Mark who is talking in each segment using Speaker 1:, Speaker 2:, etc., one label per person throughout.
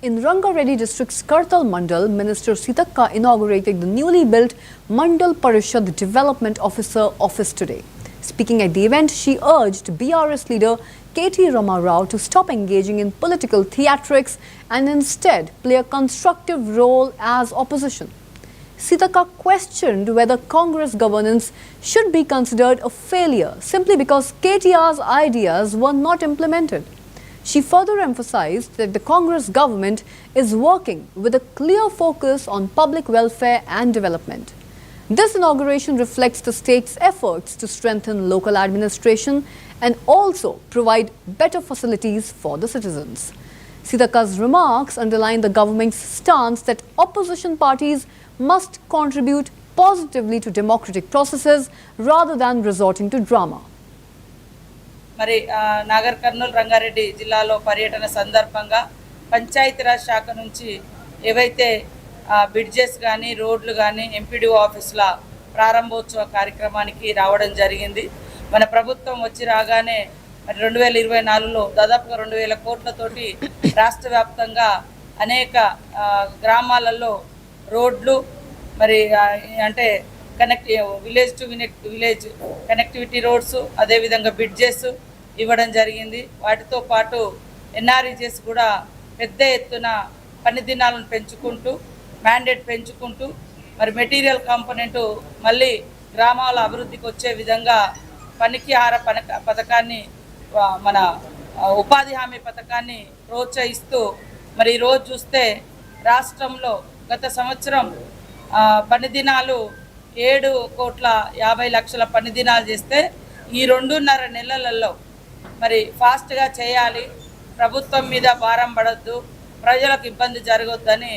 Speaker 1: In Rangareddy district's Kadthal Mandal, Minister Seethakka inaugurated the newly built Mandal Parishad Development Officer office today. Speaking at the event, she urged BRS leader K.T. Rama Rao to stop engaging in political theatrics and instead play a constructive role as opposition. Seethakka questioned whether Congress governance should be considered a failure simply because KTR's ideas were not implemented. She further emphasized that the Congress government is working with a clear focus on public welfare and development. This inauguration reflects the state's efforts to strengthen local administration and also provide better facilities for the citizens. Seethakka's remarks underline the government's stance that opposition parties must contribute positively to democratic processes rather than resorting to drama.
Speaker 2: మరి నాగర్ కర్నూల్ రంగారెడ్డి జిల్లాలో పర్యటన సందర్భంగా పంచాయతీరాజ్ శాఖ నుంచి ఏవైతే bridges కానీ రోడ్లు కానీ MPDO ఆఫీసుల ప్రారంభోత్సవ కార్యక్రమానికి రావడం జరిగింది. మన ప్రభుత్వం వచ్చి రాగానే మరి 2024లో దాదాపుగా 2000 కోట్లతోటి రాష్ట్ర వ్యాప్తంగా అనేక గ్రామాలలో రోడ్లు మరి అంటే village to village connectivity roads అదేవిధంగా బ్రిడ్జెస్ ఇవ్వడం జరిగింది. వాటితో పాటు NREGs కూడా పెద్ద ఎత్తున పని దినాలను పెంచుకుంటూ మ్యాండేట్ పెంచుకుంటూ మరి మెటీరియల్ కాంపోనెంట్ మళ్ళీ గ్రామాల అభివృద్ధికి వచ్చే విధంగా పనికి ఆహార పథకాన్ని మన ఉపాధి హామీ పథకాన్ని ప్రోత్సహిస్తూ మరి ఈరోజు చూస్తే రాష్ట్రంలో గత సంవత్సరం పని దినాలు 7,50,00,000 పని దినాలు చేస్తే ఈ 2.5 నెలలలో మరి ఫాస్ట్గా చేయాలి, ప్రభుత్వం మీద భారం పడద్దు, ప్రజలకు ఇబ్బంది జరగొద్దని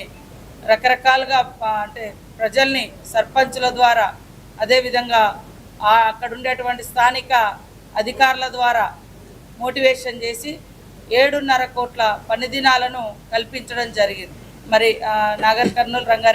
Speaker 2: రకరకాలుగా అంటే ప్రజల్ని సర్పంచుల ద్వారా అదేవిధంగా అక్కడ ఉండేటువంటి స్థానిక అధికారుల ద్వారా మోటివేషన్ చేసి 7.5 కోట్ల పని దినాలను కల్పించడం జరిగింది. మరి నాగర్ కర్నూల్ రంగారెడ్డి